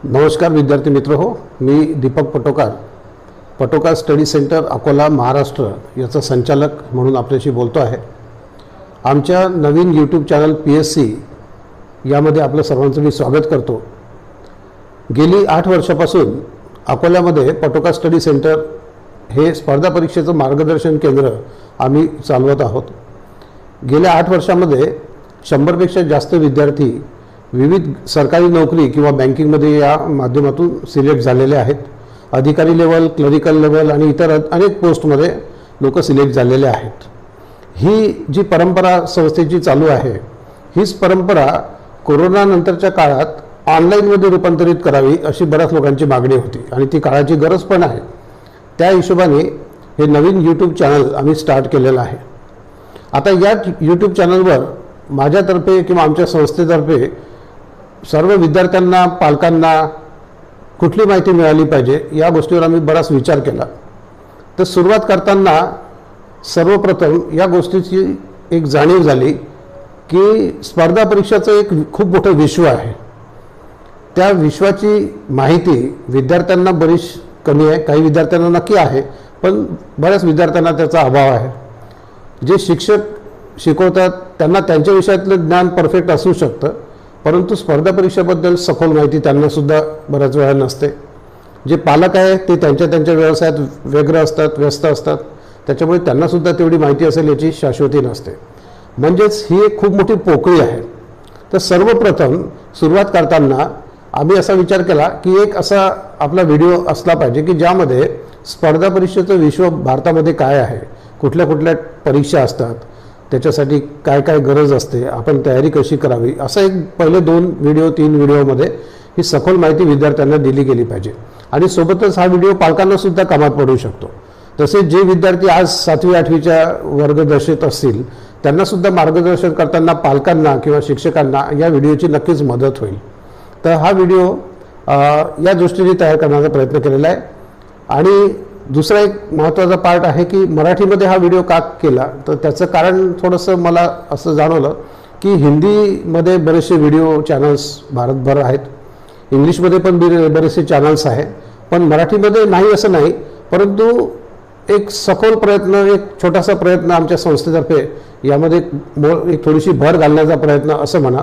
नमस्कार विद्यार्थी मित्र हो, मी दीपक पटोकार स्टडी सेंटर अकोला महाराष्ट्र याचा संचालक म्हणून आपल्याशी बोलतो आहे। आमच्या नवीन यूट्यूब चॅनल PSC यामध्ये आपलं सर्वांचं मी स्वागत करतो। गेली 8 वर्षापासून अकोल्यामध्ये पटोकार स्टडी सेंटर हे स्पर्धा परीक्षेचं मार्गदर्शन केंद्र आम्ही चालवत आहोत। गेल्या 8 वर्षामध्ये 100 पेक्षा जास्त विद्यार्थी विविध सरकारी नोकरी किंवा बँकिंगमध्ये या माध्यमातून सिलेक्ट झालेले आहेत। अधिकारी लेवल, क्लरिकल लेवल आणि इतर अनेक पोस्टमध्ये लोक सिलेक्ट झालेले आहेत। ही जी परंपरा संस्थेची चालू आहे, हीच परंपरा कोरोना नंतरच्या काळात ऑनलाईनमध्ये रूपांतरित करावी अशी बऱ्याच लोकांची मागणी होती आणि ती काळाची गरज पण आहे। त्या हिशोबाने हे नवीन यूट्यूब चॅनल आम्ही स्टार्ट केलेलं आहे। आता या यूट्यूब चॅनलवर माझ्यातर्फे किंवा आमच्या संस्थेतर्फे सर्व विद्यार्थ्यांना, पालकांना कुठली माहिती मिळाली पाहिजे या गोष्टीवर आम्ही बराच विचार केला। तर सुरुवात करताना सर्वप्रथम या गोष्टीची एक जाणीव झाली की स्पर्धा परीक्षाचं एक खूप मोठं विश्व आहे। त्या विश्वाची माहिती विद्यार्थ्यांना बरीच कमी आहे। काही विद्यार्थ्यांना नक्की आहे, पण बऱ्याच विद्यार्थ्यांना त्याचा अभाव आहे। जे शिक्षक शिकवतात त्यांना त्यांच्या विषयातलं ज्ञान परफेक्ट असू शकतं, परंतु स्पर्धा परीक्षेबद्दल सखोल माहिती त्यांना सुद्धा बऱ्याच वेळा नसते। जे पालक आहे ते त्यांच्या व्यवसायात व्यस्त असतात, त्याच्यामुळे त्यांना सुद्धा तेवढी माहिती असेल याची शाश्वती नसते। म्हणजेच ही एक खूप मोठी पोकळी आहे। तर सर्वप्रथम सुरुवात करताना आम्ही असा विचार केला की एक असा आपला व्हिडिओ असला पाहिजे की ज्यामध्ये स्पर्धा परीक्षेचं विश्व भारतामध्ये काय आहे, कुठल्या परीक्षा असतात, त्याच्यासाठी काय काय गरज असते, आपण तयारी कशी करावी, असं एक पहिले 2 व्हिडिओ 3 व्हिडिओमध्ये ही सखोल माहिती विद्यार्थ्यांना दिली गेली पाहिजे। आणि सोबतच हा व्हिडिओ पालकांना सुद्धा कामात पडू शकतो। तसेच जे विद्यार्थी आज 7वी 8वीच्या वर्गदर्शित असतील त्यांना सुद्धा मार्गदर्शन करताना पालकांना किंवा शिक्षकांना या व्हिडिओची नक्कीच मदत होईल। तर हा व्हिडिओ या दृष्टीने तयार करण्याचा प्रयत्न केलेला आहे। आणि दुसरा एक महत्त्वाचा पार्ट आहे की मराठीमध्ये हा व्हिडिओ का केला, तर त्याचं कारण थोडंसं मला असं जाणवलं की हिंदीमध्ये बरेचसे व्हिडिओ चॅनल्स भारतभर आहेत, इंग्लिशमध्ये पण बरेचसे चॅनल्स आहेत, पण मराठीमध्ये नाही असं नाही। परंतु एक सखोल प्रयत्न, एक छोटासा प्रयत्न आमच्या संस्थेतर्फे यामध्ये एक थोडीशी भर घालण्याचा प्रयत्न असं म्हणा,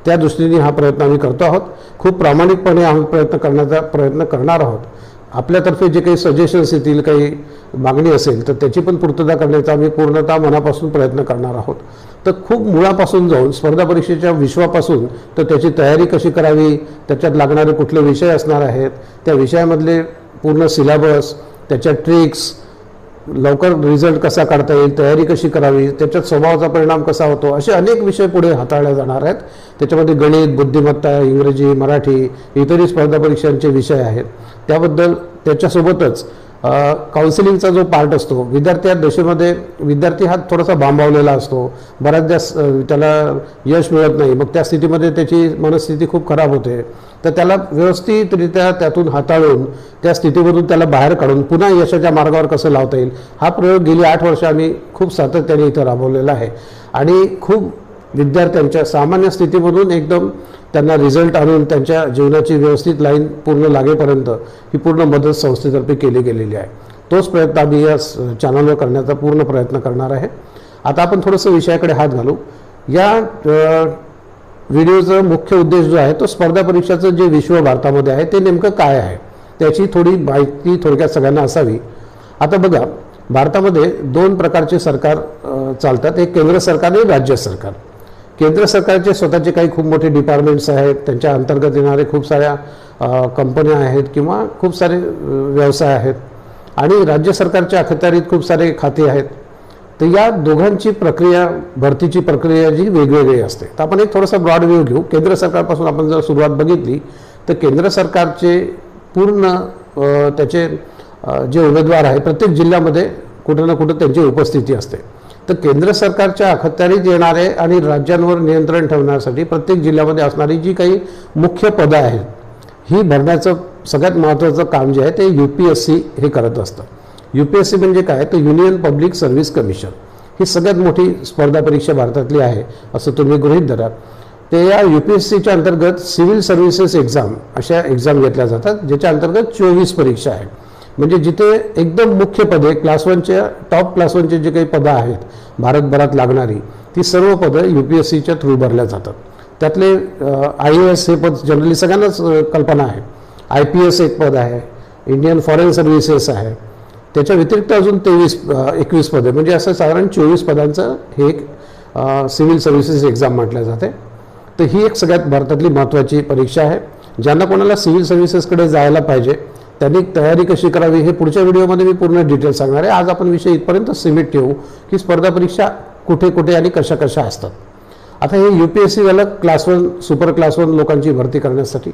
त्या दृष्टीने हा प्रयत्न आम्ही करतो आहोत। खूप प्रामाणिकपणे आम्ही प्रयत्न करणार आहोत। आपल्यातर्फे जे काही सजेशन्स येतील, काही मागणी असेल तर त्याची पण पूर्तता करण्याचा आम्ही पूर्णतः मनापासून प्रयत्न करणार आहोत। तर खूप मुळापासून जाऊन स्पर्धा परीक्षेच्या विश्वापासून तर त्याची तयारी कशी करावी, त्याच्यात लागणारे कुठले विषय असणार आहेत, त्या विषयामधले पूर्ण सिलेबस, त्याच्या ट्रिक्स, लवकर रिझल्ट कसा काढता येईल, तयारी कशी करावी, त्याच्यात स्वभावाचा परिणाम कसा होतो, असे अनेक विषय पुढे हाताळले जाणार आहेत। त्याच्यामध्ये गणित, बुद्धिमत्ता, इंग्रजी, मराठी, इतरही स्पर्धा परीक्षांचे विषय आहेत। त्याच्यासोबतच काउन्सिलिंगचा जो पार्ट असतो, विद्यार्थी हा थोडासा भांबावलेला असतो, बऱ्याचदा त्याला यश मिळत नाही, मग त्या स्थितीमध्ये त्याची मनस्थिती खूप खराब होते। तर त्याला व्यवस्थितरित्या त्यातून हाताळून त्या स्थितीमधून त्याला बाहेर काढून पुन्हा यशाच्या मार्गावर कसं लावता येईल, हा प्रयोग गेली 8 वर्ष आम्ही खूप सातत्याने इथं राबवलेला आहे। आणि खूप विद्यार्थ्यांच्या सामान्य स्थितीमधून एकदम त्यांना रिझल्ट आणून त्यांच्या जीवनाची व्यवस्थित लाईन पूर्ण लागेपर्यंत ही पूर्ण मदत संस्थेतर्फे केली गेलेली आहे। तोच प्रयत्न आम्ही या चॅनलवर करण्याचा पूर्ण प्रयत्न करणार आहे। आता आपण थोडंसं विषयाकडे हात घालू। या व्हिडिओचा मुख्य उद्देश जो आहे तो स्पर्धा परीक्षाचं जे विश्व भारतामध्ये आहे ते नेमकं काय आहे त्याची थोडी माहिती थोडक्यात सगळ्यांना असावी। आता बघा, भारतामध्ये 2 प्रकारचे सरकार चालतात, एक केंद्र सरकार आणि राज्य सरकार। केंद्र सरकारचे स्वतःचे काही खूप मोठे डिपार्टमेंट्स आहेत, त्यांच्या अंतर्गत येणारे खूप साऱ्या कंपन्या आहेत किंवा खूप सारे व्यवसाय आहेत, आणि राज्य सरकारच्या अखत्यारीत खूप सारे खाते आहेत। तर या दोघांची प्रक्रिया, भरतीची प्रक्रिया जी वेगवेगळी असते। तर आपण एक थोडासा ब्रॉड व्ह्यू घेऊ। केंद्र सरकारपासून आपण जर सुरुवात बघितली तर केंद्र सरकारचे पूर्ण त्याचे जे उमेदवार आहेत प्रत्येक जिल्ह्यामध्ये कुठं ना कुठं त्यांची उपस्थिती असते। तर केंद्र सरकारच्या अखत्यारीत येणारे आणि राज्यांवर नियंत्रण ठेवण्यासाठी प्रत्येक जिल्ह्यामध्ये असणारी जी काही मुख्य पदं आहेत, ही भरण्याचं सगळ्यात महत्त्वाचं काम जे आहे ते UPSC हे करत असतं। UPSC म्हणजे काय, तर युनियन पब्लिक सर्व्हिस कमिशन ही सगळ्यात मोठी स्पर्धा परीक्षा भारतातली आहे असं तुम्ही गृहीत धरा। ते या UPSCच्या अंतर्गत सिव्हिल सर्व्हिसेस एक्झाम अशा एक्झाम घेतल्या जातात, ज्याच्या अंतर्गत 24 परीक्षा आहेत. म्हणजे जिथे एकदम मुख्य पदे क्लास 1च्या टॉप क्लास 1चे जे काही पदं आहेत भारतभरात लागणारी, ती सर्व पदं UPSCच्या थ्रू भरल्या जातात. त्यातले IAS हे पद जनरली सगळ्यांनाच कल्पना आहे. IPS एक पद आहे, इंडियन फॉरेन सर्व्हिसेस आहे. त्याच्या व्यतिरिक्त अजून 21 पदे, म्हणजे असं साधारण 24 पदांचं हे एक सिव्हिल सर्व्हिसेस एक्झाम म्हटलं जाते. तर ही एक सगळ्यात भारतातली महत्त्वाची परीक्षा आहे. ज्यांना कोणाला सिव्हिल सर्व्हिसेसकडे जायला पाहिजे त्यांनी तयारी कशी करावी हे पुढच्या व्हिडिओमध्ये मी पूर्ण डिटेल सांगणार आहे. आज आपण विषय इथपर्यंत सीमित ठेवू की स्पर्धा परीक्षा कुठे कुठे आणि कशा कशा असतात. आता हे UPSC झालं क्लास 1 सुपर क्लास 1 लोकांची भरती करण्यासाठी.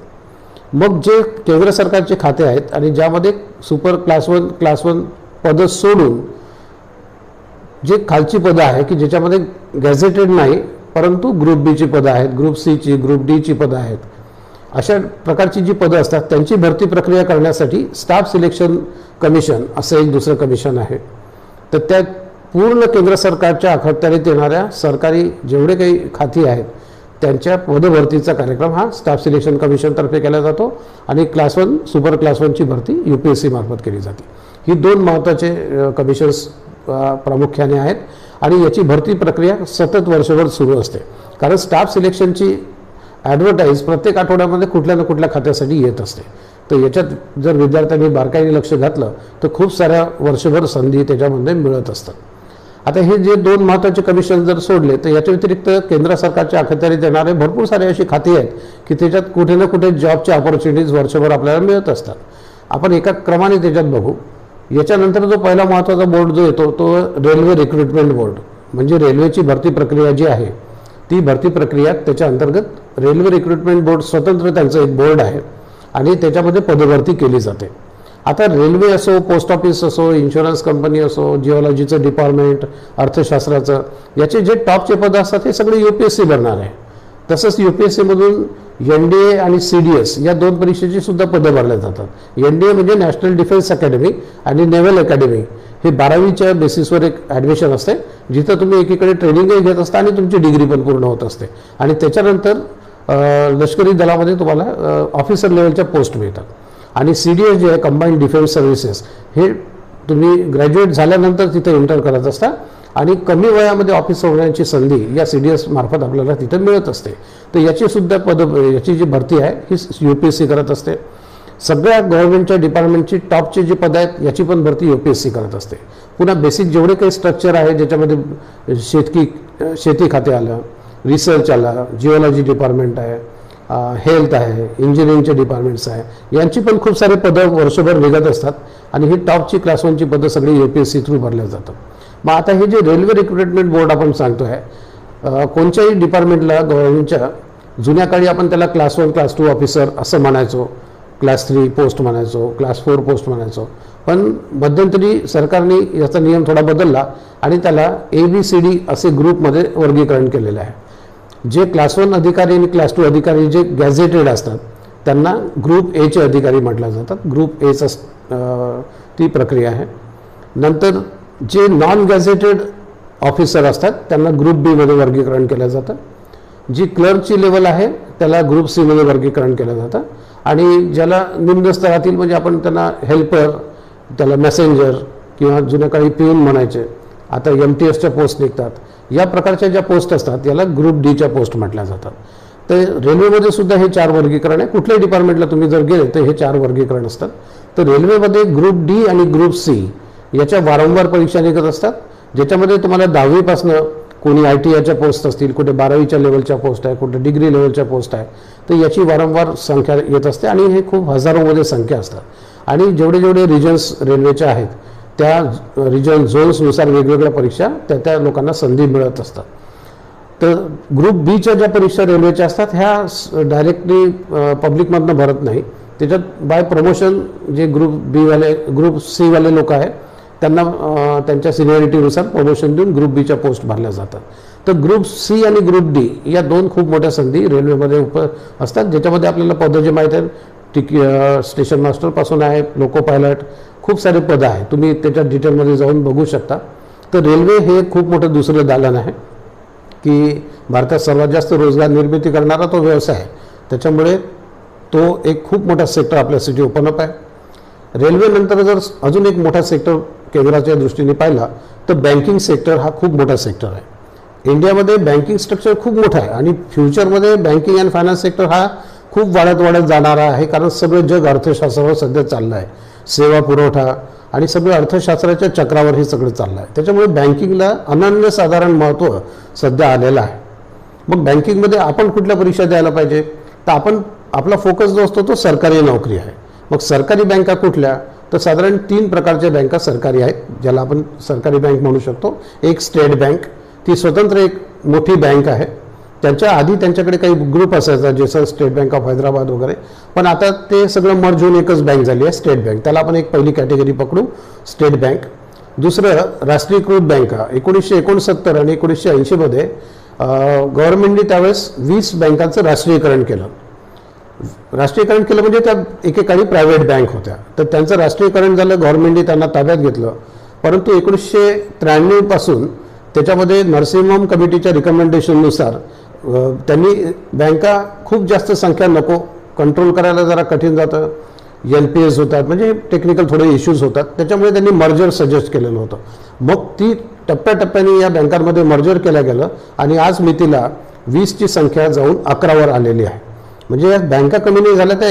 मग जे केंद्र सरकारचे खाते आहेत आणि ज्यामध्ये सुपर क्लास 1 पदं सोडून जे खालची पदं आहे की ज्याच्यामध्ये गॅझेटेड नाही परंतु ग्रुप बीची पदं आहेत, ग्रुप सीची, ग्रुप डीची पदं आहेत, अशा प्रकारची जी पदं असतात त्यांची भरती प्रक्रिया करण्यासाठी स्टाफ सिलेक्शन कमिशन असं एक दुसरं कमिशन आहे. तर त्या पूर्ण केंद्र सरकारच्या अखत्यारीत येणाऱ्या सरकारी जेवढे काही खाती आहेत त्यांच्या पदभरतीचा कार्यक्रम हा स्टाफ सिलेक्शन कमिशनतर्फे केला जातो आणि क्लास 1 सुपर क्लास 1ची भरती UPSC मार्फत केली जाते. ही दोन महत्त्वाचे कमिशन्स प्रामुख्याने आहेत आणि याची भरती प्रक्रिया सतत वर्षभर सुरू असते. कारण स्टाफ सिलेक्शनची ॲडव्हर्टाईज प्रत्येक आठवड्यामध्ये कुठल्या ना कुठल्या खात्यासाठी येत असते. तर याच्यात जर विद्यार्थ्यांनी बारकाईने लक्ष घातलं तर खूप साऱ्या वर्षभर संधी त्याच्यामध्ये मिळत असतात. आता हे जे दोन महत्त्वाचे कमिशन जर सोडले तर याच्या व्यतिरिक्त केंद्र सरकारच्या अखत्यारीत येणारे भरपूर सारे अशी खाती आहेत की त्याच्यात कुठे ना कुठे जॉबच्या ऑपॉर्च्युनिटीज वर्षभर आपल्याला मिळत असतात. आपण एका क्रमाने त्याच्यात बघू. याच्यानंतर जो पहिला महत्त्वाचा बोर्ड जो येतो तो रेल्वे रिक्रुटमेंट बोर्ड. म्हणजे रेल्वेची भरती प्रक्रिया जी आहे ती भरती प्रक्रिया त्याच्या अंतर्गत रेल्वे रिक्रुटमेंट बोर्ड स्वतंत्र त्यांचं एक बोर्ड आहे आणि त्याच्यामध्ये पदभरती केली जाते. आता रेल्वे असो, पोस्ट ऑफिस असो, इन्शुरन्स कंपनी असो, जिओलॉजीचं डिपार्टमेंट, अर्थशास्त्राचं, याचे जे टॉपचे पदं असतात हे सगळे UPSC भरणार आहे. तसंच UPSCमधून NDA आणि CDS या दोन परीक्षेची सुद्धा पदं भरल्या जातात. NDA म्हणजे नॅशनल डिफेन्स अकॅडमी आणि नेव्हल अकॅडमी. हे 12वीच्या बेसिसवर एक ॲडमिशन असते जिथं तुम्ही एकीकडे ट्रेनिंगही घेत असता आणि तुमची डिग्री पण पूर्ण होत असते आणि त्याच्यानंतर लष्करी दलामध्ये तुम्हाला ऑफिसर लेवलच्या पोस्ट मिळतात. आणि CDS जे आहे कंबाईंड डिफेन्स सर्व्हिसेस, हे तुम्ही ग्रॅज्युएट झाल्यानंतर तिथे एंटर करत असता आणि कमी वयामध्ये ऑफिसर होण्याची संधी या CDS मार्फत आपल्याला तिथे मिळत असते. तर याची सुद्धा याची जी भरती आहे ही UPSC करत असते. सगळ्या गव्हर्नमेंटच्या डिपार्टमेंटची टॉपची जी पदं आहेत याची पण भरती UPSC करत असते. पुन्हा बेसिक जेवढे काही स्ट्रक्चर आहे ज्याच्यामध्ये शेती खाते आलं, रिसर्च आला, जिओलॉजी डिपार्टमेंट आहे, हेल्थ आहे, इंजिनिअरिंगचे डिपार्टमेंट्स आहे, यांची पण खूप सारे पदं वर्षभर निघत असतात आणि ही टॉपची क्लास 1ची पदं सगळी UPSC थ्रू भरल्या जातात. मग आता हे जे रेल्वे रिक्रुटमेंट बोर्ड आपण सांगतो आहे, कोणत्याही डिपार्टमेंटला गव्हर्नमेंटच्या जुन्या काळी आपण त्याला क्लास 1 क्लास 2 ऑफिसर असं म्हणायचो, क्लास 3 पोस्ट म्हणायचो, क्लास 4 पोस्ट म्हणायचो. पण मध्यंतरी सरकारने याचा नियम थोडा बदलला आणि त्याला ABCD असे ग्रुपमध्ये वर्गीकरण केलेलं आहे. जे क्लास 1 अधिकारी आणि क्लास 2 अधिकारी जे गॅझेटेड असतात त्यांना ग्रुप Aचे अधिकारी म्हटलं जातात. ग्रुप Aचं ती प्रक्रिया आहे. नंतर जे नॉन गॅझेटेड ऑफिसर असतात त्यांना ग्रुप Bमध्ये वर्गीकरण केलं जातं. जी क्लर्कची लेवल आहे त्याला ग्रुप Cमध्ये वर्गीकरण केलं जातं आणि ज्याला निम्न स्तरातील म्हणजे आपण त्यांना हेल्पर, त्याला मेसेंजर किंवा जुन्या काळी पिऊन म्हणायचे, आता MTSच्या पोस्ट निघतात, या प्रकारच्या ज्या पोस्ट असतात याला ग्रुप Dच्या पोस्ट म्हटल्या जातात. तर रेल्वेमध्ये सुद्धा हे 4 वर्गीकरण आहे. कुठल्याही डिपार्टमेंटला तुम्ही जर गेले तर हे 4 वर्गीकरण असतात. तर रेल्वेमध्ये ग्रुप D आणि ग्रुप C याच्या वारंवार परीक्षा निघत असतात, ज्याच्यामध्ये तुम्हाला 10वीपासनं कोणी ITIच्या पोस्ट असतील, कुठे 12वीच्या लेवलच्या पोस्ट आहे, कुठे डिग्री लेवलच्या पोस्ट आहे, तर याची वारंवार संख्या येत असते आणि हे खूप हजारोमध्ये संख्या असतात. आणि जेवढे जेवढे रिजन्स रेल्वेच्या आहेत त्या रिजन झोन्सनुसार वेगवेगळ्या परीक्षा त्या लोकांना संधी मिळत असतात. तर ग्रुप Bच्या ज्या परीक्षा रेल्वेच्या असतात ह्या डायरेक्टली पब्लिकमधनं भरत नाही. त्याच्यात बाय प्रमोशन जे ग्रुप C वाले लोक आहेत त्यांना त्यांच्या सिनियरिटीनुसार प्रमोशन देऊन ग्रुप Bच्या पोस्ट भरल्या जातात. तर ग्रुप C आणि ग्रुप D या दोन खूप मोठ्या संधी रेल्वेमध्ये असतात, ज्याच्यामध्ये आपल्याला पदं जे माहीत आहेत स्टेशन मास्टरपासून आहे, लोको पायलट, खूप सारे पदं आहेत. तुम्ही त्याच्या डिटेलमध्ये जाऊन बघू शकता. तर रेल्वे हे खूप मोठं दुसरं दालन आहे की भारतात सर्वात जास्त रोजगार निर्मिती करणारा तो व्यवसाय आहे. त्याच्यामुळे तो एक खूप मोठा सेक्टर आपल्यासाठी ओपन अप आहे. रेल्वेनंतर जर अजून एक मोठा सेक्टर केंद्राच्या दृष्टीने पाहिला तर बँकिंग सेक्टर हा खूप मोठा सेक्टर आहे. इंडियामध्ये बँकिंग स्ट्रक्चर खूप मोठं आहे आणि फ्युचरमध्ये बँकिंग अँड फायनान्स सेक्टर हा खूप वाढत जाणारा आहे, कारण सगळं जग अर्थशास्त्रावर सध्या चाललं आहे. सेवा पुरवठा आणि सगळं अर्थशास्त्राच्या चक्रावर हे सगळं चाललं आहे. त्याच्यामुळे बँकिंगला अनन्यसाधारण महत्त्व सध्या आलेलं आहे. मग बँकिंगमध्ये आपण कुठल्या परीक्षा द्यायला पाहिजे, तर आपला फोकस जो असतो तो सरकारी नोकरी आहे. मग सरकारी बँका कुठल्या, तर साधारण 3 प्रकारच्या बँका सरकारी आहेत, ज्याला आपण सरकारी बँक म्हणू शकतो. एक स्टेट बँक, ती स्वतंत्र एक मोठी बँक आहे. त्याच्या आधी त्यांच्याकडे काही ग्रुप असायचा, जसं स्टेट बँक ऑफ हैदराबाद वगैरे, पण आता ते सगळं मर्ज होऊन एकच बँक झाली आहे, स्टेट बँक. त्याला आपण एक पहिली कॅटेगरी पकडू, स्टेट बँक. दुसरं राष्ट्रीयकृत बँका. 1969 आणि 1980 मध्ये गव्हर्नमेंटने त्यावेळेस 20 बँकांचं राष्ट्रीयकरण केलं. राष्ट्रीयकरण केलं म्हणजे त्या एकेकाळी प्रायव्हेट बँक होत्या, तर त्यांचं राष्ट्रीयकरण झालं, गव्हर्नमेंटने त्यांना ताब्यात घेतलं. परंतु 1993 पासून त्याच्यामध्ये नरसिंहम कमिटीच्या रिकमेंडेशननुसार त्यांनी बँका खूप जास्त संख्या नको, कंट्रोल करायला जरा कठीण जातं, NPS होतात, म्हणजे टेक्निकल थोडे इश्यूज होतात, त्याच्यामुळे त्यांनी मर्जर सजेस्ट केलेलं होतं. मग ती टप्प्याटप्प्याने या बँकांमध्ये मर्जर केलं गेलं आणि आज मितीला 20ची संख्या जाऊन 11वर आलेली आहे. म्हणजे या बँका कमी नाही झाल्या, त्या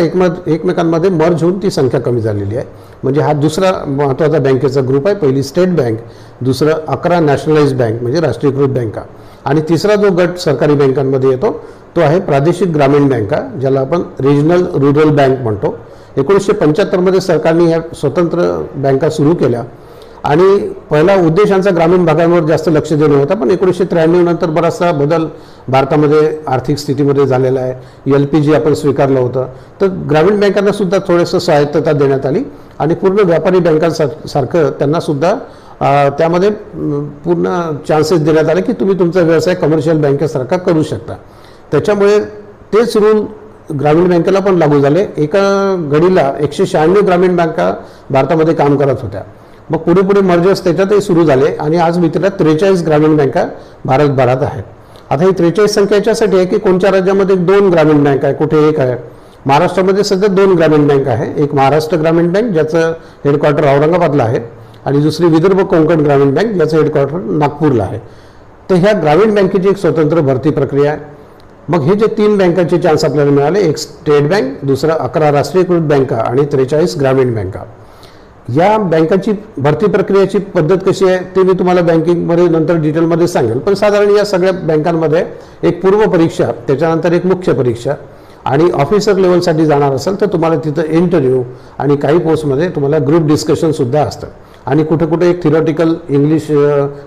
एकमेकांमध्ये मर्ज होऊन ती संख्या कमी झालेली आहे. म्हणजे हा दुसरा महत्त्वाचा बँकेचा ग्रुप आहे. पहिली स्टेट बँक, दुसरं 11 नॅशनलाइज बँक म्हणजे राष्ट्रीयकृत बँका, आणि तिसरा जो गट सरकारी बँकांमध्ये येतो तो आहे प्रादेशिक ग्रामीण बँका, ज्याला आपण रिजनल रूरल बँक म्हणतो. 1975 मध्ये सरकारने या स्वतंत्र बँका सुरू केल्या आणि पहिला उद्देशांचा ग्रामीण भागांवर जास्त लक्ष देणं होता, पण 1993 नंतर बराचसा बदल भारतामध्ये आर्थिक स्थितीमध्ये झालेला आहे. LPG आपण स्वीकारलं होतं, तर ग्रामीण बँकांना सुद्धा थोडंसं स्वायत्तता देण्यात आली आणि पूर्ण व्यापारी बँकांसारखं त्यांना सुद्धा त्यामध्ये पूर्ण चान्सेस देण्यात आले की तुम्ही तुमचा व्यवसाय कमर्शियल बँकेसारखा करू शकता. त्याच्यामुळे तेच रूल ग्रामीण बँकेला पण लागू झाले. एका घडीला 196 ग्रामीण बँका भारतामध्ये काम करत होत्या. मग पुढे पुढे मर्जर्स त्याच्यातही सुरू झाले आणि आज मित्रात 43 ग्रामीण बँका भारतभरात आहेत. आता ही 43 संख्या याच्यासाठी आहे की कोणत्या राज्यामध्ये 2 ग्रामीण बँक आहे, कुठे एक आहे. महाराष्ट्रामध्ये सध्या 2 ग्रामीण बँक आहे. एक महाराष्ट्र ग्रामीण बँक ज्याचं हेडक्वार्टर औरंगाबादला आहे आणि दुसरी विदर्भ कोकण ग्रामीण बँक ज्याचं हेडक्वार्टर नागपूरला आहे. तर ह्या ग्रामीण बँकेची एक स्वतंत्र भरती प्रक्रिया आहे. मग हे जे 3 बँकांचे चान्स आपल्याला मिळाले, एक स्टेट बँक, दुसरं 11 राष्ट्रीयकृत बँका आणि 43 ग्रामीण बँका. या बँकांची भरती प्रक्रियेची पद्धत कशी आहे ते मी तुम्हाला बँकिंगमध्ये नंतर डिटेलमध्ये सांगेल, पण साधारण या सगळ्या बँकांमध्ये एक पूर्व परीक्षा, त्याच्यानंतर एक मुख्य परीक्षा, आणि ऑफिसर लेवलसाठी जाणार असेल तर तुम्हाला तिथं इंटरव्ह्यू आणि काही पोस्टमध्ये तुम्हाला ग्रुप डिस्कशनसुद्धा असतं आणि कुठे कुठे एक थिरॉटिकल इंग्लिश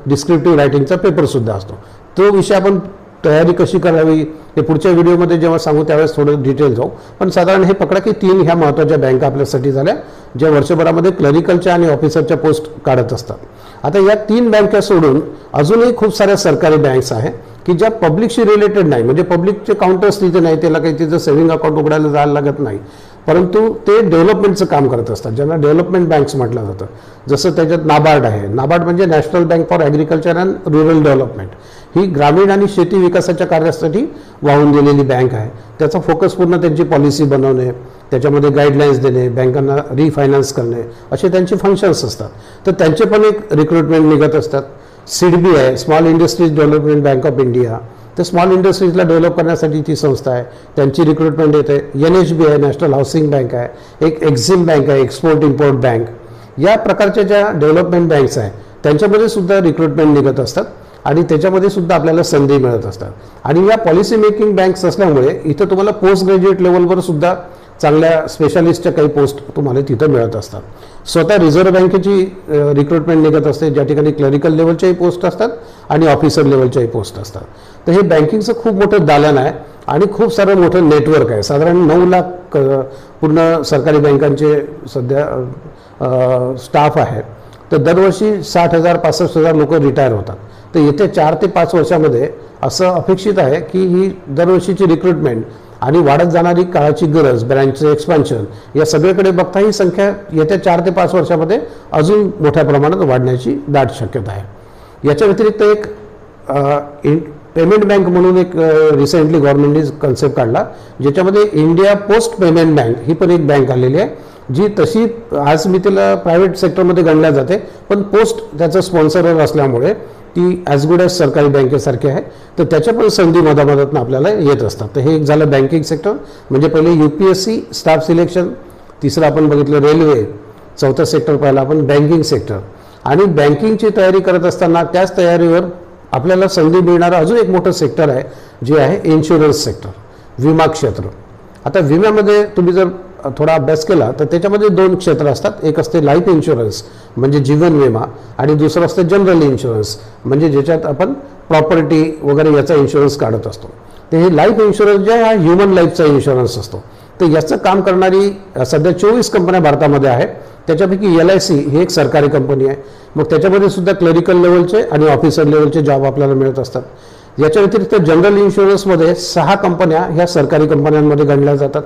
डिस्क्रिप्टिव्ह रायटिंगचा पेपरसुद्धा असतो. तो विषय आपण तयारी कशी करावी हे पुढच्या व्हिडिओमध्ये जेव्हा सांगू त्यावेळेस थोडं डिटेल जाऊ, पण साधारण हे पकडा की 3 ह्या महत्त्वाच्या बँका आपल्यासाठी झाल्या ज्या वर्षभरामध्ये क्लरिकलच्या आणि ऑफिसरच्या पोस्ट काढत असतात. आता या 3 बँका सोडून अजूनही खूप साऱ्या सरकारी बँक्स आहेत की ज्या पब्लिकशी रिलेटेड नाही, म्हणजे पब्लिकचे काउंटर्स तिथे नाही, त्याला काही तिथं सेव्हिंग अकाउंट उघडायला जायला लागत नाही, परंतु ते डेव्हलपमेंटचं काम करत असतात, ज्यांना डेव्हलपमेंट बँक्स म्हटलं जातं. जसं त्याच्यात नाबार्ड आहे. नाबार्ड म्हणजे national bank for agriculture and rural development. ही ग्रामीण आणि शेती विकासाच्या कार्यासाठी वाहून दिलेली बँक आहे. त्याचा फोकस पूर्ण त्यांची पॉलिसी बनवणे, त्याच्यामध्ये गाईडलाईन्स देणे, बँकांना रिफायनान्स करणे, असे त्यांचे फंक्शन्स असतात. तर त्यांचे पण एक रिक्रुटमेंट निघत असतात. SIDBI आहे, small industries development bank of India. तर स्मॉल इंडस्ट्रीजला डेव्हलप करण्यासाठी ती संस्था आहे, त्यांची रिक्रुटमेंट येते. NHB आहे, नॅशनल हाऊसिंग बँक आहे. एक एक्झिम बँक आहे, एक्सपोर्ट इम्पोर्ट बँक. या प्रकारच्या ज्या डेव्हलपमेंट बँक्स आहेत त्यांच्यामध्ये सुद्धा रिक्रुटमेंट निघत असतात आणि त्याच्यामध्ये सुद्धा आपल्याला संधी मिळत असतात. आणि या पॉलिसी मेकिंग बँक्स असल्यामुळे इथं तुम्हाला पोस्ट ग्रॅज्युएट लेवलवर सुद्धा चांगल्या स्पेशालिस्टच्या काही पोस्ट तुम्हाला तिथं मिळत असतात. स्वतः रिझर्व्ह बँकेची रिक्रुटमेंट निघत असते, ज्या ठिकाणी क्लरिकल लेवलच्याही पोस्ट असतात आणि ऑफिसर लेवलच्याही पोस्ट असतात. तर हे बँकिंगचं खूप मोठं दालन आहे आणि खूप सारं मोठं नेटवर्क आहे. साधारण 9 लाख पूर्ण सरकारी बँकांचे सध्या स्टाफ आहे. तर दरवर्षी 60,000 65,000 लोक रिटायर होतात. तर येत्या 4 ते 5 वर्षामध्ये असं अपेक्षित आहे की ही दरवर्षीची रिक्रुटमेंट आणि वाढत जाणारी काळाची गरज, ब्रँचचं एक्सपान्शन, या सगळीकडे बघता ही संख्या येत्या 4 ते 5 वर्षामध्ये अजून मोठ्या प्रमाणात वाढण्याची दाट शक्यता आहे. याच्या व्यतिरिक्त एक पेमेंट बँक म्हणून एक रिसेंटली गव्हर्नमेंटने कन्सेप्ट काढला, ज्याच्यामध्ये इंडिया पोस्ट पेमेंट बँक ही पण एक बँक आलेली आहे, जी तशी आज मी तिला प्रायव्हेट सेक्टरमध्ये गणल्या जाते, पण पोस्ट त्याचं स्पॉन्सरर असल्यामुळे ती ॲज गुड ॲज सरकारी बँकेसारखी आहे. तर त्याच्या पण संधी मधामधातून आपल्याला येत असतात. तर हे एक झालं बँकिंग सेक्टर, म्हणजे पहिले UPSC स्टाफ सिलेक्शन, तिसरं आपण बघितलं रेल्वे, चौथं सेक्टर पाहिलं आपण बँकिंग सेक्टर. आणि बँकिंगची तयारी करत असताना त्याच तयारीवर आपल्याला संधी मिळणारं अजून एक मोठं सेक्टर आहे, जे आहे इन्शुरन्स सेक्टर, विमा क्षेत्र. आता विम्यामध्ये तुम्ही जर थोडा अभ्यास केला तर त्याच्यामध्ये दोन क्षेत्र असतात. एक असते लाईफ इन्शुरन्स म्हणजे जीवन विमा, आणि दुसरं असतं जनरल इन्शुरन्स म्हणजे ज्याच्यात आपण प्रॉपर्टी वगैरे याचा इन्शुरन्स काढत असतो. तर हे लाईफ इन्शुरन्स जे आहे हा ह्युमन लाईफचा इन्शुरन्स असतो. तर याचं काम करणारी सध्या 24 कंपन्या भारतामध्ये आहेत. त्याच्यापैकी LIC ही एक सरकारी कंपनी आहे. मग त्याच्यामध्ये सुद्धा क्लरिकल लेवलचे आणि ऑफिसर लेवलचे जॉब आपल्याला मिळत असतात. याच्या व्यतिरिक्त जनरल इन्शुरन्समध्ये 6 कंपन्या ह्या सरकारी कंपन्यांमध्ये गणल्या जातात.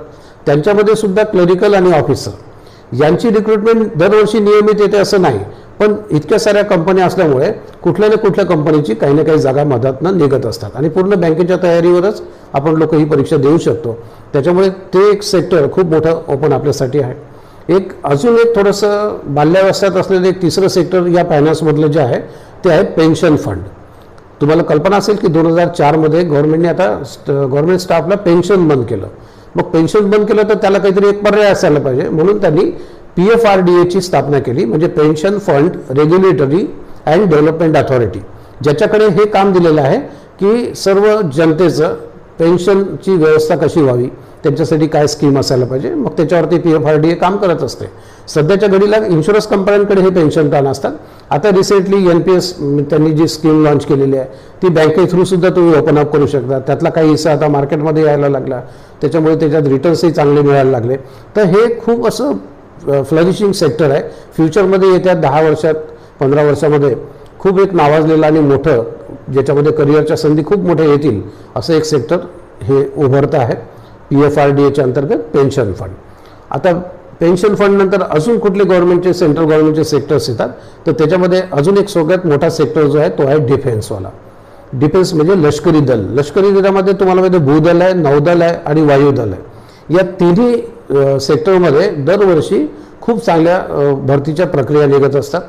त्यांच्यामध्ये सुद्धा क्लरिकल आणि ऑफिसर यांची रिक्रुटमेंट दरवर्षी नियमित येते असं नाही, पण इतक्या साऱ्या कंपन्या असल्यामुळे कुठल्या ना कुठल्या कंपनीची काही ना काही जागा मधातनं निघत असतात आणि पूर्ण बँकेच्या तयारीवरच आपण लोक ही परीक्षा देऊ शकतो. त्याच्यामुळे ते एक सेक्टर खूप मोठं ओपन आपल्यासाठी आहे. एक अजून एक थोडंसं बाल्यावस्थेत असलेलं एक तिसरं सेक्टर या फायनान्समधलं जे आहे ते आहे पेन्शन फंड. तुम्हाला कल्पना असेल की 2004मध्ये गव्हर्नमेंटने आता गव्हर्नमेंट स्टाफला पेन्शन बंद केलं. मग पेन्शन बंद केलं तर त्याला काहीतरी एक पर्याय असायला पाहिजे, म्हणून त्यांनी PFRDAची स्थापना केली, म्हणजे pension fund regulatory and development authority, ज्याच्याकडे हे काम दिलेलं आहे की सर्व जनतेचं पेन्शनची व्यवस्था कशी व्हावी, त्यांच्यासाठी काय स्कीम असायला पाहिजे. मग त्याच्यावरती PFRDA काम करत असते. सध्याच्या घडीला इन्शुरन्स कंपन्यांकडे हे पेन्शन प्लॅन असतात. आता रिसेंटली NPS त्यांनी जी स्कीम लॉन्च केलेली आहे ती बँके थ्रू सुद्धा तुम्ही ओपन अप करू शकता. त्यातला काही हिस्सा आता मार्केटमध्ये यायला लागला, त्याच्यामुळे त्याच्यात रिटर्न्सही चांगले मिळायला लागले. तर हे खूप असं फ्लरिशिंग सेक्टर आहे. फ्युचरमध्ये येत्या 10 वर्षात 15 वर्षामध्ये खूप एक नावाजलेलं आणि मोठं, ज्याच्यामध्ये करिअरच्या संधी खूप मोठ्या येतील असं एक सेक्टर हे उभरतं आहे PFRDAच्या अंतर्गत पेन्शन फंड. आता पेन्शन फंड नंतर अजून कुठले गव्हर्नमेंटचे सेंट्रल गव्हर्नमेंटचे सेक्टर्स येतात, तर त्याच्यामध्ये अजून एक सगळ्यात मोठा सेक्टर जो आहे तो आहे डिफेन्सवाला. डिफेन्स म्हणजे लष्करी दल. लष्करी दलामध्ये तुम्हाला माहिती आहे भूदल आहे, नौदल आहे आणि वायुदल आहे. या तिन्ही सेक्टरमध्ये दरवर्षी खूप चांगल्या भरतीच्या प्रक्रिया निघत असतात.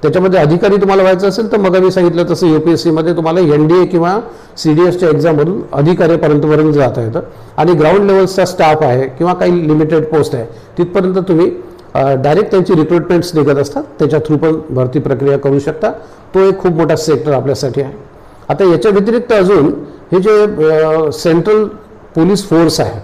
त्याच्यामध्ये अधिकारी तुम्हाला व्हायचं असेल तर मग मी सांगितलं तसं UPSCमध्ये तुम्हाला NDA किंवा CDSच्या एक्झाममधून अधिकाऱ्यापर्यंत जाता येतं, आणि ग्राउंड लेवलचा स्टाफ आहे किंवा काही लिमिटेड पोस्ट आहे तिथपर्यंत तुम्ही डायरेक्ट त्यांची रिक्रुटमेंट्स निघत असतात, त्याच्या थ्रू पण भरती प्रक्रिया करू शकता. तो एक खूप मोठा सेक्टर आपल्यासाठी आहे. आता याच्या व्यतिरिक्त अजून हे जे सेंट्रल पोलीस फोर्स आहे,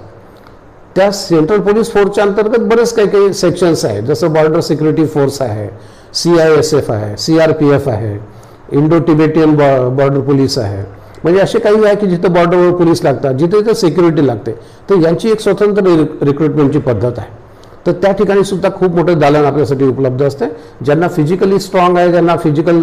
त्या सेंट्रल पोलीस फोर्सच्या अंतर्गत बरेच काही काही सेक्शन्स आहेत, जसं बॉर्डर सिक्युरिटी फोर्स आहे, CISF आहे, CRPF आहे, इंडो टिबेटियन बॉर्डर पोलीस आहे. म्हणजे असे काही आहे की जिथं बॉर्डरवर पोलीस लागतात, जिथे जिथे सिक्युरिटी लागते, तर यांची एक स्वतंत्र रिक्रुटमेंटची पद्धत आहे. तर त्या ठिकाणी सुद्धा खूप मोठं दालन आपल्यासाठी उपलब्ध असते. ज्यांना फिजिकली स्ट्रॉंग आहे, ज्यांना फिजिकल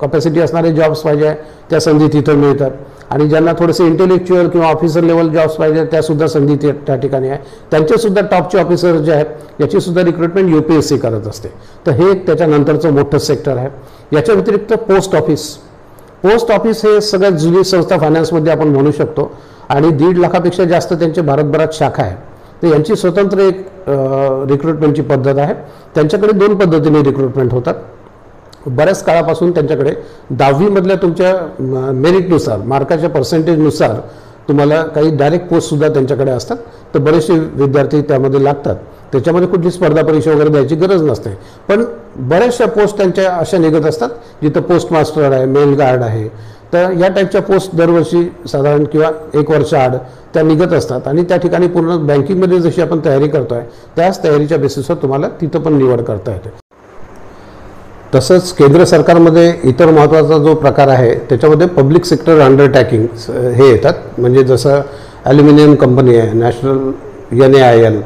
कॅपॅसिटी असणारे जॉब्स पाहिजे त्या संधी तिथं मिळतात, आणि ज्यांना थोडेसे इंटेलेक्च्युअल किंवा ऑफिसर लेवल जॉब्स पाहिजे त्यासुद्धा संधी त्या ठिकाणी आहे. त्यांचेसुद्धा टॉपचे ऑफिसर जे आहेत याचीसुद्धा रिक्रुटमेंट UPSC करत असते. तर हे त्याच्यानंतरचं मोठं सेक्टर आहे. याच्या व्यतिरिक्त पोस्ट ऑफिस हे सगळ्यात जुनी संस्था फायनान्समध्ये आपण म्हणू शकतो, आणि 1.5 लाखापेक्षा जास्त त्यांचे भारतभरात शाखा आहे. तर यांची स्वतंत्र एक रिक्रुटमेंटची पद्धत आहे. त्यांच्याकडे 2 पद्धतीने रिक्रुटमेंट होतात. बऱ्याच काळापासून त्यांच्याकडे 10वीमधल्या तुमच्या मेरिटनुसार, मार्काच्या पर्सेंटेजनुसार तुम्हाला काही डायरेक्ट पोस्टसुद्धा त्यांच्याकडे असतात. तर बरेचसे विद्यार्थी त्यामध्ये लागतात. त्याच्यामध्ये कुठली स्पर्धा परीक्षा वगैरे द्यायची गरज नसते, पण बऱ्याचशा पोस्ट त्यांच्या अशा निघत असतात जिथं पोस्ट मास्टर आहे, मेल गार्ड आहे. तर या टाईपच्या पोस्ट दरवर्षी साधारण किंवा 1 वर्ष आड त्या निघत असतात, आणि त्या ठिकाणी पूर्ण बँकिंगमध्ये जशी आपण तयारी करतो आहे त्याच तयारीच्या बेसिसवर तुम्हाला तिथं पण निवड करता येते. तसंच केंद्र सरकारमध्ये इतर महत्त्वाचा जो प्रकार आहे त्याच्यामध्ये पब्लिक सेक्टर अंडरटेकिंग हे येतात. म्हणजे जसं ॲल्युमिनियम कंपनी आहे, national NAIL,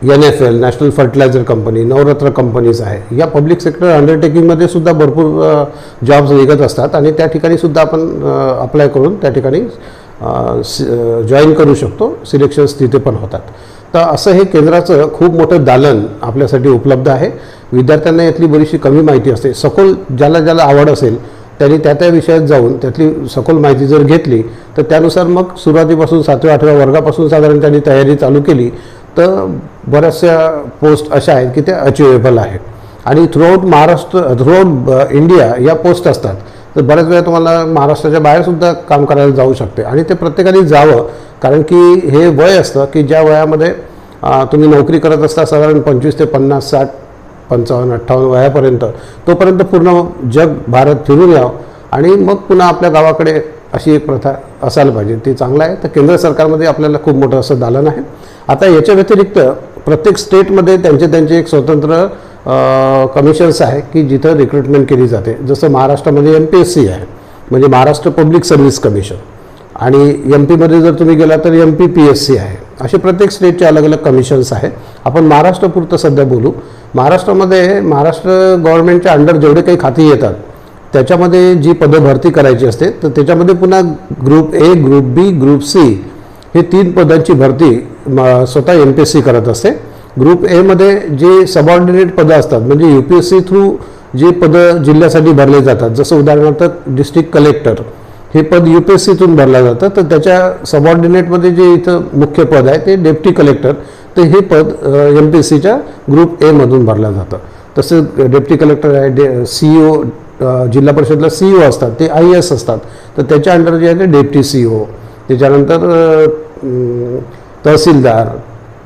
NFL national fertiliser company, Navratna companies आहे. या पब्लिक सेक्टर अंडरटेकिंगमध्ये सुद्धा भरपूर जॉब्स निघत असतात, आणि त्या ठिकाणी सुद्धा आपण अप्लाय करून त्या ठिकाणी जॉईन करू शकतो. सिलेक्शन्स तिथे पण होतात. तर असं हे केंद्राचं खूप मोठं दालन आपल्यासाठी उपलब्ध आहे. विद्यार्थ्यांना यातली बरीचशी कमी माहिती असते. सखोल ज्याला ज्याला आवड असेल त्यांनी त्या विषयात जाऊन त्यातली सखोल माहिती जर घेतली तर त्यानुसार मग सुरुवातीपासून 7व्या-8व्या वर्गापासून साधारण त्यांनी तयारी चालू केली तर बऱ्याचशा पोस्ट अशा आहेत की त्या अचिवेबल आहेत. आणि थ्रूआउट महाराष्ट्र, थ्रूआउट इंडिया या पोस्ट असतात. तर बऱ्याच वेळा तुम्हाला महाराष्ट्राच्या बाहेरसुद्धा काम करायला जाऊ शकते आणि ते प्रत्येकाने जावं, कारण की हे वय असतं की ज्या वयामध्ये तुम्ही नोकरी करत असता साधारण 25 ते 50, 60, 55, 58 वयापर्यंत, तोपर्यंत पूर्ण जग भारत फिरून यावं आणि मग पुन्हा आपल्या गावाकडे अशी एक प्रथा असायला पाहिजे. ती चांगलं आहे. तर केंद्र सरकारमध्ये आपल्याला खूप मोठं असं दालन आहे. आता याच्या व्यतिरिक्त प्रत्येक स्टेटमध्ये त्यांचे एक स्वतंत्र कमिशन्स आहे की जिथं रिक्रुटमेंट केली जाते. जसं महाराष्ट्रामध्ये MPSC आहे, म्हणजे महाराष्ट्र पब्लिक सर्व्हिस कमिशन, आणि MP मध्ये जर तुम्ही गेला तर MPPSC आहे. असे प्रत्येक स्टेटचे अलग अलग कमिशन्स आहे. आपण महाराष्ट्रापुरतं सध्या बोलू. महाराष्ट्रामध्ये महाराष्ट्र गव्हर्नमेंटच्या अंडर जेवढे काही खाती येतात त्याच्यामध्ये जी पदं भरती करायची असते तर त्याच्यामध्ये पुन्हा group A, group B, group C हे 3 पदांची भरती स्वतः MPSC करत असते. ग्रुप A मध्ये जे सबऑर्डिनेट पदं असतात, म्हणजे UPSC थ्रू जी पदं जिल्ह्यासाठी भरले जातात, जसं उदाहरणार्थ डिस्ट्रिक्ट कलेक्टर हे पद UPSCतून भरलं जातं. तर त्याच्या सबऑर्डिनेटमध्ये जे इथं मुख्य पद आहे ते डेप्टी कलेक्टर, तर हे पद MPSCच्या ग्रुप A मधून भरलं जातं. तसं डेप्टी कलेक्टर आहे, CEO, जिल्हा परिषदला CEO असतात ते IAS असतात, तर त्याच्या अंडर जे आहे ते डेप्टी CEO, त्याच्यानंतर तहसीलदार,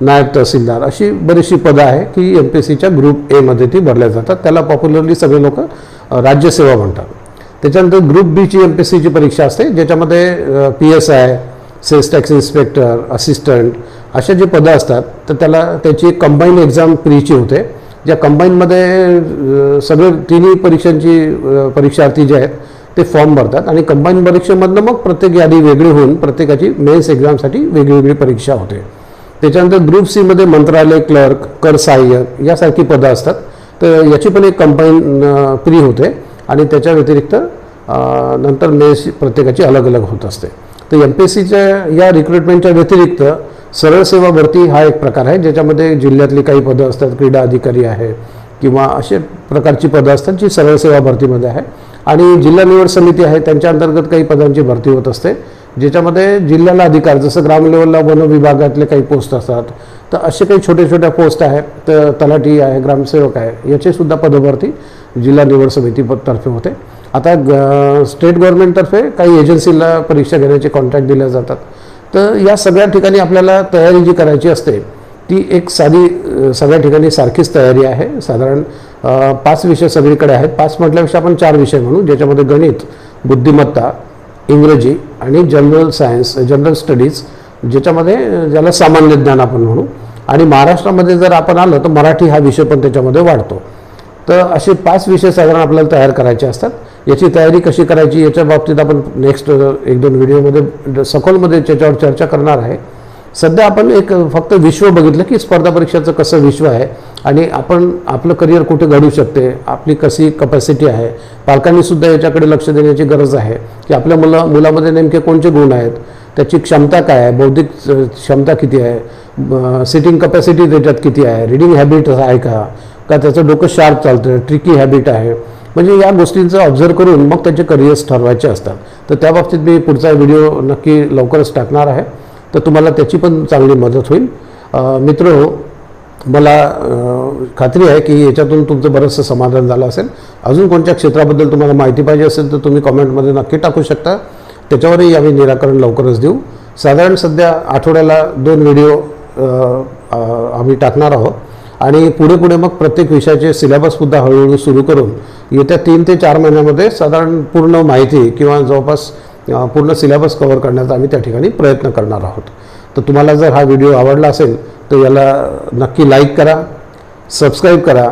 नायब तहसीलदार, अशी बरीचशी पदं आहे की MPSCच्या ग्रुप A मध्ये ती भरल्या जातात. त्याला पॉप्युलरली सगळे लोक राज्यसेवा म्हणतात. त्याच्यानंतर ग्रुप Bची MPSCची परीक्षा असते, ज्याच्यामध्ये PSI, sales tax inspector, assistant अशा जे पदं असतात तर त्याची एक कंबाईन एक्झाम प्रीची होते, ज्या कंबाईनमध्ये सगळे तिन्ही परीक्षांची परीक्षार्थी जे आहेत ते फॉर्म भरतात आणि कंबाईन परीक्षेमधनं मग प्रत्येक यादी वेगळी होऊन प्रत्येकाची मेन्स एक्झामसाठी वेगळी परीक्षा होते. त्याच्यानंतर ग्रुप C मध्ये मंत्रालय क्लर्क, कर सहाय्यक यासारखी पदं असतात. तर याची पण एक कंबाईन प्री होते आणि त्याच्या व्यतिरिक्त नंतर मेन्स प्रत्येकाची अलग अलग होत असते. तर MPSCच्या या रिक्रुटमेंटच्या व्यतिरिक्त सरळ सेवा भरती हा एक प्रकार आहे, ज्याच्यामध्ये जिल्ह्यातली काही पदं असतात, क्रीडा अधिकारी आहे किंवा अशा प्रकारची पदं असतात जी सरळ सेवा भरतीमध्ये आहे. आणि जिल्हा निवड समिती आहे, त्यांच्या अंतर्गत काही पदांची भरती होत असते, ज्याच्यामध्ये जिल्ह्याला अधिकार, जसं ग्राम लेवलला वन विभागातले काही पोस्ट असतात, तर असे काही छोट्या पोस्ट आहेत. तर तलाठी आहे, ग्रामसेवक आहे, याचीसुद्धा पदभरती जिल्हा निवड समितीतर्फे होते. आता स्टेट गव्हर्नमेंटतर्फे काही एजन्सीला परीक्षा घेण्याचे कॉन्ट्रॅक्ट दिले जातात. तर या सगळ्या ठिकाणी आपल्याला तयारी जी करायची असते ती एक साधी सगळ्या ठिकाणी सारखीच तयारी आहे. साधारण 5 विषय सगळीकडे आहेत. 5 म्हटल्यापेक्षा आपण 4 विषय म्हणू, ज्याच्यामध्ये गणित, बुद्धिमत्ता, इंग्रजी आणि जनरल सायन्स, जनरल स्टडीज, ज्याला सामान्य ज्ञान आपण म्हणू. आणि महाराष्ट्रामध्ये जर आपण आलं तर मराठी हा विषय पण त्याच्यामध्ये वाढतो. तर असे 5 विषय साधारण आपल्याला तयार करायचे असतात. याची तयारी कशी करायची याच्या बाबतीत आपण नेक्स्ट 1-2 व्हिडिओमध्ये सखोलमध्ये त्याच्यावर चर्चा करणार आहे. सध्या आपण एक फक्त विश्व बघितलं की स्पर्धा परीक्षाचं कसं विश्व आहे आणि आपण आपलं करिअर कुठे घडू शकते, आपली कशी कपॅसिटी आहे. पालकांनीसुद्धा याच्याकडे लक्ष देण्याची गरज आहे की आपल्या मुलामध्ये नेमके कोणते गुण आहेत, त्याची क्षमता काय आहे, बौद्धिक क्षमता किती आहे, सिटिंग कपॅसिटी त्याच्यात किती आहे, रिडिंग हॅबिट आहे का त्याचं डोकं शार्प चालतं, ट्रिकी हॅबिट आहे. म्हणजे या गोष्टींचं ऑब्झर्व करून मग त्याचे करिअर्स ठरवायचे असतात. तर त्या बाबतीत मी पुढचा व्हिडिओ नक्की लवकरच टाकणार आहे, तर तुम्हाला त्याची पण चांगली मदत होईल. मित्र, मला खात्री आहे की याच्यातून तुमचं बरंचसं समाधान झालं असेल. अजून कोणत्या क्षेत्राबद्दल तुम्हाला माहिती पाहिजे असेल तर तुम्ही कॉमेंटमध्ये नक्की टाकू शकता, त्याच्यावरही आम्ही निराकरण लवकरच देऊ. साधारण सध्या आठवड्याला 2 व्हिडिओ आम्ही टाकणार आहोत आणि पुढे मग प्रत्येक विषयाचे सिलेबससुद्धा हळूहळू सुरू करून येत्या 3 ते 4 महिन्यामध्ये साधारण पूर्ण माहिती किंवा जवळपास पूर्ण सिलेबस कव्हर करण्याचा आम्ही त्या ठिकाणी प्रयत्न करणार आहोत. तर तुम्हाला जर हा व्हिडिओ आवडला असेल तर याला नक्की लाईक करा, सबस्क्राईब करा,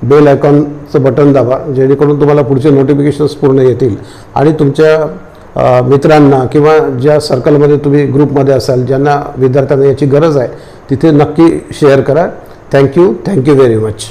बेल आयकॉनचं बटन दाबा, जेणेकरून तुम्हाला पुढचे नोटिफिकेशन्स पूर्ण येतील आणि तुमच्या मित्रांना किंवा ज्या सर्कलमध्ये तुम्ही ग्रुपमध्ये असाल, ज्यांना विद्यार्थ्यांना याची गरज आहे, तिथे नक्की शेअर करा. Thank you very much.